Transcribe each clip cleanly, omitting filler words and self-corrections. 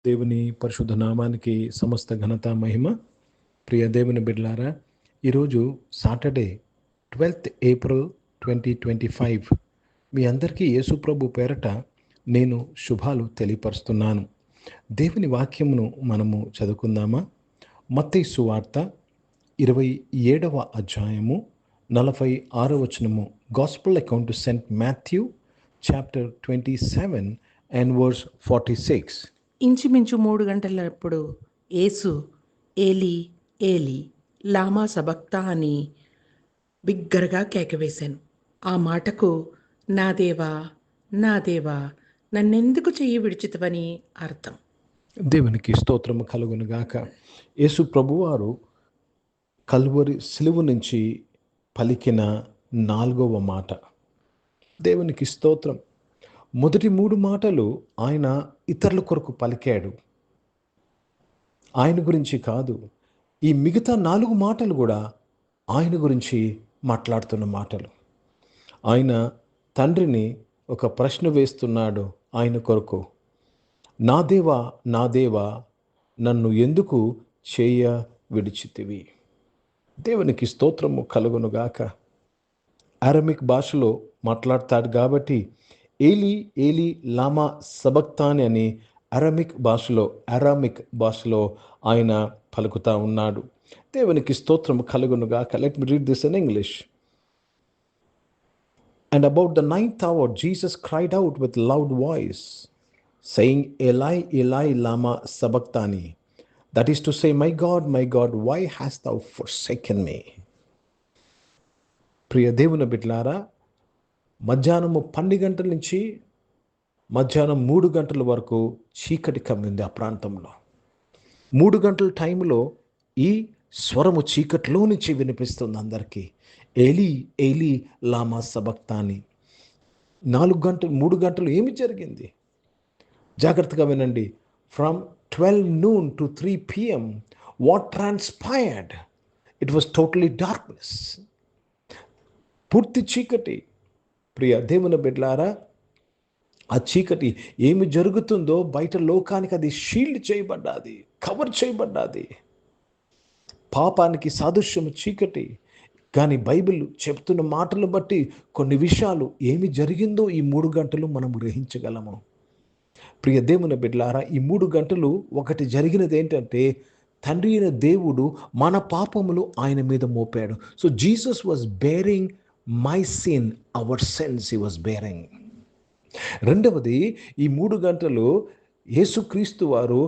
దేవుని పరిశుద్ధ నామానికి సమస్త ఘనత మహిమ. ప్రియ దేవుని బిడ్డలారా, ఈరోజు సాటర్డే 12th April 2025. మీ అందరికీ యేసుప్రభు పేరట నేను శుభాలు తెలియపరుస్తున్నాను. దేవుని వాక్యమును మనము చదువుకుందామా? మత్తయి సువార్త 27వ అధ్యాయము 46వ వచనము. Gospel account to Saint Matthew chapter 27 and verse 46. ఇంచుమించు 3 గంటలప్పుడు యేసు ఏలీ ఏలీ లామా సబక్తా అని బిగ్గరగా కేకవేశాను. ఆ మాటకు నా దేవా నా దేవా నన్నెందుకు చెయ్యి విడిచితవని అర్థం. దేవునికి స్తోత్రము కలుగునుగాక. యేసు ప్రభువారు కల్వరి సిలువ నుంచి పలికిన 4వ మాట. దేవునికి స్తోత్రం. మొదటి 3 మాటలు ఆయన ఇతరుల కొరకు పలికాడు, ఆయన గురించి కాదు. ఈ మిగతా 4 మాటలు కూడా ఆయన గురించి మాట్లాడుతున్న మాటలు. ఆయన తండ్రిని ఒక ప్రశ్న వేస్తున్నాడు ఆయన కొరకు. నా దేవా నా దేవా నన్ను ఎందుకు చేయ విడిచితివి? దేవునికి స్తోత్రము కలుగునుగాక. అరమిక్ భాషలో మాట్లాడతాడు కాబట్టి ఏలీ ఏలీ లామా సబక్తాని అని అరామిక్ భాషలో ఆయన పలుకుతా ఉన్నాడు. దేవునికి స్తోత్రము కలుగునుగాక. Let me read this in English. And about the 9th hour Jesus cried out with loud voice, saying, Eli, Eli, lama sabachthani. That is to say, my God, why hast thou forsaken me? ప్రియ దేవుని బిడ్డలారా, మధ్యాహ్నము 12 గంటల నుంచి మధ్యాహ్నం 3 గంటల వరకు చీకటి కమ్మింది ఆ ప్రాంతంలో. 3 గంటల టైంలో ఈ స్వరము చీకటిలో నుంచి వినిపిస్తుంది అందరికీ. ఏలీ ఏలీ లామా సబక్తాని. 3 గంటలు ఏమి జరిగింది? జాగ్రత్తగా వినండి. From 12 noon to 3 PM what transpired? It was totally darkness. పూర్తి చీకటి. ప్రియ దేవుని బిడ్డలారా, ఆ చీకటి ఏమి జరుగుతుందో బయట లోకానికి అది షీల్డ్ చేయబడ్డాది, కవర్ చేయబడ్డాది. పాపానికి సాదృశ్యము చీకటి. కానీ బైబిల్ చెప్తున్న మాటలు బట్టి కొన్ని విషయాలు ఏమి జరిగిందో ఈ 3 గంటలు మనం గ్రహించగలము. ప్రియ దేవుని బిడ్డలారా, ఈ 3 గంటలు ఒకటి జరిగినది ఏంటంటే, తండ్రి అయిన దేవుడు మన పాపములు ఆయన మీద Mopadu. So Jesus was bearing my sin, our sins he was bearing. రెండవది, ఈ 3 గంటలు యేసుక్రీస్తు వారు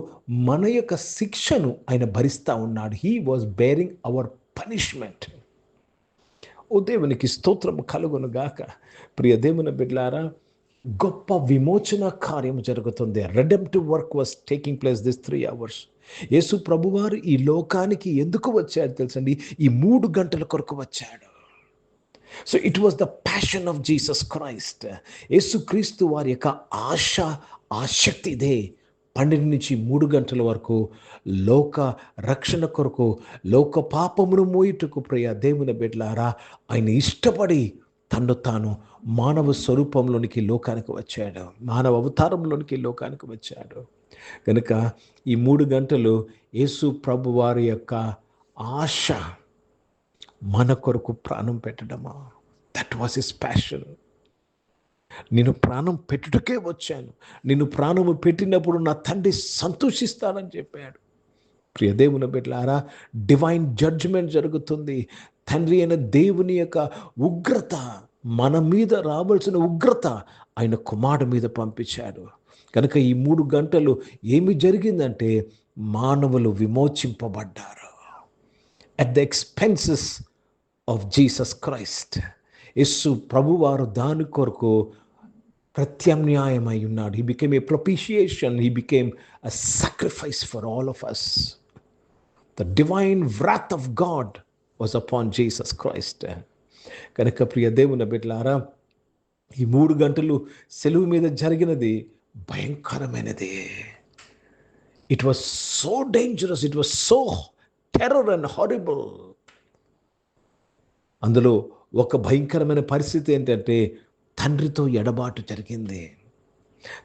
మన యొక్క శిక్షను ఆయన భరిస్తూ ఉన్నాడు. He was bearing our punishment. ఓ దేవునికి స్తోత్రము కలుగును గాక. ప్రియ దేవుని బిడ్డలారా, గొప్ప విమోచన కార్యం జరుగుతుంది. Redemptive work was taking place this 3 hours. Yesu ప్రభువారు ఈ లోకానికి ఎందుకు వచ్చాడు తెలుసండి? ఈ 3 గంటల కొరకు వచ్చాడు. So it was the passion of Jesus Christ. యేసుక్రీస్తు వారి యొక్క ఆసక్తి ఇదే. 12 నుంచి 3 గంటల వరకు లోక రక్షణ కొరకు, లోక పాపమును మోయుటకు ప్రియ దేవుని బిడ్డలారా, ఆయన ఇష్టపడి తన్ను తాను మానవ స్వరూపంలోనికి లోకానికి వచ్చాడు, మానవ అవతారంలోనికి లోకానికి వచ్చాడు. కనుక ఈ 3 గంటలు యేసు ప్రభు వారి యొక్క ఆశ మన కొరకు ప్రాణం పెట్టడమా. That was his passion. నేను ప్రాణం పెట్టుటకే వచ్చాను, నేను ప్రాణము పెట్టినప్పుడు నా తండ్రి సంతోషిస్తానని చెప్పాడు. ప్రియ దేవుని బిడ్డలారా, డివైన్ జడ్జిమెంట్ జరుగుతుంది. తండ్రి అయిన దేవుని యొక్క ఉగ్రత, మన మీద రావాల్సిన ఉగ్రత ఆయన కుమారుడి మీద పంపించాడు. కనుక ఈ 3 గంటలు ఏమి జరిగిందంటే, మానవులు విమోచింపబడ్డారు at the expenses of Jesus Christ. Yesu ప్రభువారు దాని కొరకు ప్రత్యామ్నాయమై ఉన్నాడు. He became a propitiation, he became a sacrifice for all of us. The divine wrath of God was upon Jesus Christ. కనుక ప్రియ దేవుని బిడ్డలారా, ఈ 3 గంటలు సెలువు మీద జరిగినది భయంకరమైనది. It was so dangerous, it was so terror and horrible. అందులో ఒక భయంకరమైన పరిస్థితి ఏంటంటే, తండ్రితో ఎడబాటు జరిగింది.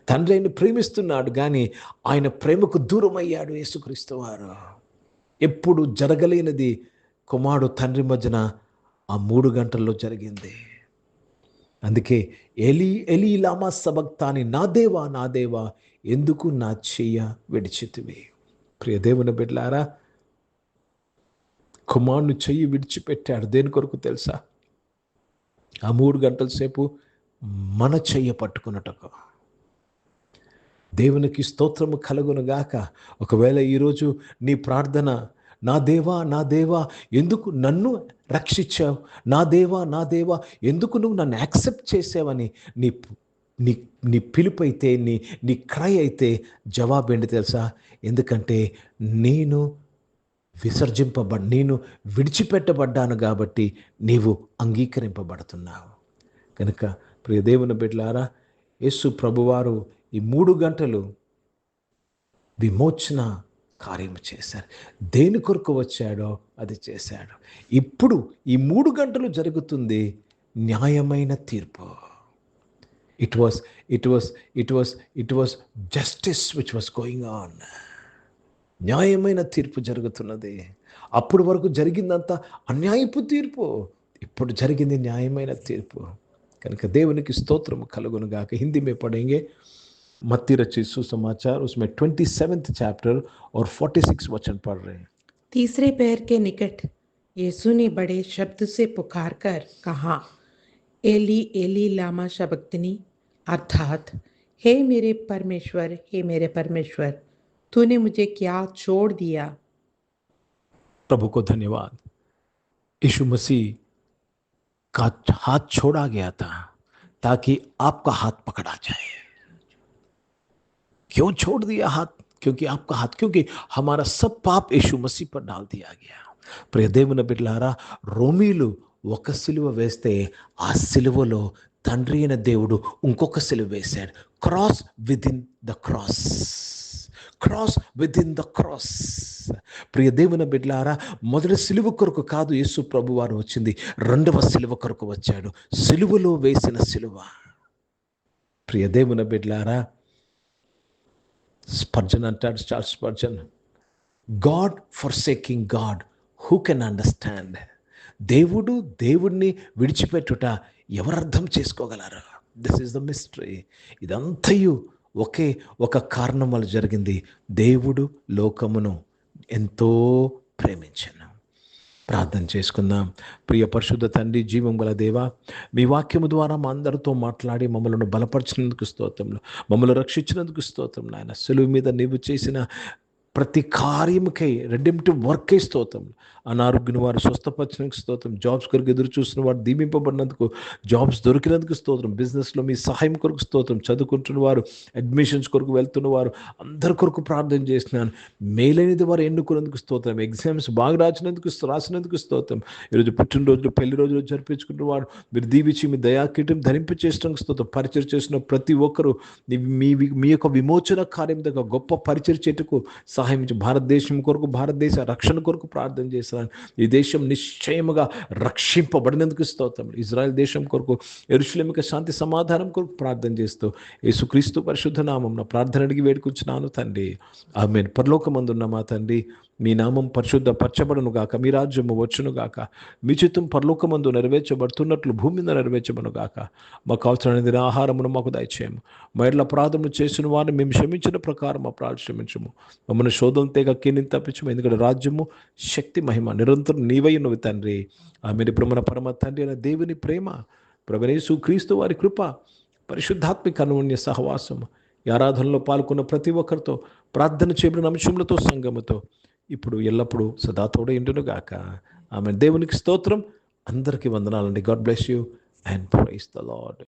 తండ్రి ఆయన ప్రేమిస్తున్నాడు, కానీ ఆయన ప్రేమకు దూరం అయ్యాడు యేసుక్రీస్తు వారు. ఎప్పుడు జరగలేనిది కుమారుడు తండ్రి మధ్యన ఆ 3 గంటల్లో జరిగింది. అందుకే ఎలీ ఎలీ లామా సబక్తాని, నా దేవా నా దేవా ఎందుకు నా చెయ్య విడిచితివి. ప్రియ దేవుని బిడ్డలారా, కుమారుని చెయ్యి విడిచిపెట్టాడు. దేని కొరకు తెలుసా? ఆ 3 గంటల సేపు మన చెయ్య పట్టుకున్నటకు. దేవునికి స్తోత్రము కలుగునుగాక. ఒకవేళ ఈరోజు నీ ప్రార్థన, నా దేవా నా దేవా ఎందుకు నన్ను రక్షించావు, నా దేవా నా దేవా ఎందుకు నువ్వు నన్ను యాక్సెప్ట్ చేసావని నీ నీ నీ పిలుపు అయితే, నీ క్రై అయితే జవాబు ఏంటి తెలుసా? ఎందుకంటే నేను నేను విడిచిపెట్టబడ్డాను కాబట్టి నీవు అంగీకరింపబడుతున్నావు. కనుక ప్రియ దేవుని బిడ్డలారా, యేసు ప్రభువారు ఈ 3 గంటలు విమోచన కార్యము చేశారు. దేని కొరకు వచ్చాడో అది చేశాడు. ఇప్పుడు ఈ 3 గంటలు జరుగుతుంది న్యాయమైన తీర్పు. It was justice which was going on. న్యాయమైన తీర్పు జరుగుతున్నది. అప్పుడు వరకు జరిగిందంతా అన్యాయపు తీర్పు, ఇప్పుడు జరిగింది న్యాయమైన తీర్పు. కనుక దేవునికి స్తోత్రము కలుగును గాక. హిందీ में पढ़ेंगे मत्ती रचित सुसमाचार, उसमें 27th चैप्टर और 46 वचन पढ़ रहे हैं. तीसरे पैर के निकट यीशु ने बड़े शब्द से पुकार कर कहा, एली एली लामा शबक्तनी, अर्थात हे मेरे परमेश्वर तूने मुझे क्या छोड़ दिया. प्रभु को धन्यवाद. यीशु मसीह का हाथ छोड़ा गया था ताकि आपका हाथ पकड़ा जाए. क्यों छोड़ दिया हाथ? क्योंकि आपका हाथ, क्योंकि हमारा सब पाप यीशु मसीह पर डाल दिया गया. ప్రియ దేవుని బిడ్డలారా, రోమీలు ఒక సిలువ వేస్తే ఆ సిలువలో తండ్రి అయిన దేవుడు ఇంకొక సిలువ వేశాడు. Cross within the cross, cross within the cross. ప్రియ దేవుని బిడ్డలారా, మొదటి సిలువ కొరకు కాదు యేసు ప్రభు వారు వచ్చింది, రెండవ సిలువ కొరకు వచ్చాడు. సిలువలో వేసిన సిలువ. ప్రియ దేవుని బిడ్డలారా, స్పర్జన్ అంటాడు, Charles Spurgeon, God forsaking God, who can understand. దేవుడిని విడిచిపెట్టుట ఎవరు అర్థం చేసుకోగలరు? This is the mystery. ఇదంతయు ఒక కారణం వల్ల జరిగింది. దేవుడు లోకమును ఎంతో ప్రేమించెను. ప్రార్థన చేసుకుందాం. ప్రియ పరిశుద్ధ తండ్రి, జీవం గల దేవా, మీ వాక్యము ద్వారా మా అందరితో మాట్లాడి మమ్మల్ని బలపరిచినందుకు స్తోత్రములు, మమ్మల్ని రక్షించినందుకు స్తోత్రం నాయన. సులువు మీద నీవు చేసిన ప్రతి కార్యముకై రెడెంప్టివ్ వర్కే స్తోత్రం. అనారోగ్యం వారు స్వస్థపరిచినందుకు స్తోత్రం. జాబ్స్ కొరకు ఎదురు చూసిన వారు దీవింపబడినందుకు, జాబ్స్ దొరికినందుకు స్తోత్రం. బిజినెస్లో మీ సహాయం కొరకు స్తోత్రం. చదువుకుంటున్న వారు, అడ్మిషన్స్ కొరకు వెళ్తున్న వారు అందరి కొరకు ప్రార్థన చేస్తున్నాను. మేలైనది వారు ఎన్నుకున్నందుకు స్తోత్రం. ఎగ్జామ్స్ బాగా రాసినందుకు స్తోత్రం. ఈరోజు పుట్టినరోజులు, పెళ్లి రోజులు జరిపించుకుంటున్న వారు మీరు దీవించి మీ దయాకీటం ధరింప చేసినందుకు స్తోత్రం. పరిచయం చేసిన ప్రతి ఒక్కరూ మీ యొక్క విమోచన కార్యం దగ్గర గొప్ప పరిచయం చేటుకు సహాయం ఇచ్చి భారతదేశం కొరకు, భారతదేశ రక్షణ కొరకు ప్రార్థన చేస్తున్నాను. ఈ దేశం నిశ్చయముగా రక్షింపబడినందుకు స్తోత్రం. ఇజ్రాయెల్ దేశం కొరకు, యెరూషలేముకు శాంతి సమాధానం కొరకు ప్రార్థన చేస్తూ యేసుక్రీస్తు పరిశుద్ధ నామమున ప్రార్థన అడిగి వేడుకుంటున్నాను తండ్రి, ఆమేన్. పరలోకమందున్న మా తండ్రి, మీ నామం పరిశుద్ధపరచబడును గాక, మీ రాజ్యము వచ్చును గాక, మీ చిత్తం పరలోకమందు నెరవేర్చబడుతున్నట్లు భూమి మీద నెరవేర్చబడును గాక. మాకు కావలసిన ఆహారమును మాకు దయచేయము. మా ఎడల అపరాధములు చేసిన వారిని మేము క్షమించిన ప్రకారం అపరాధం క్షమించము. మమ్మల్ని శోధన తెగ కీనిని తప్పించము. ఎందుకంటే రాజ్యము, శక్తి, మహిమ నిరంతరం నీవై ఉన్నవి తండ్రి. ఆమె ఇప్పుడు మన పరమ తండ్రి అయిన దేవుని ప్రేమ, ప్రభువైన యేసు క్రీస్తు వారి కృప, పరిశుద్ధాత్మిక అన్యోన్య సహవాసం, ఈ ఆరాధనలో పాల్గొన్న ప్రతి ఒక్కరితో, ప్రార్థన చేయబడిన అంశములతో, సంఘముతో ఇప్పుడు ఎల్లప్పుడూ సదా తోడే ఉండును గాక. ఆమె. దేవునికి స్తోత్రం. అందరికీ వందనాలండి. God bless you and praise the lord.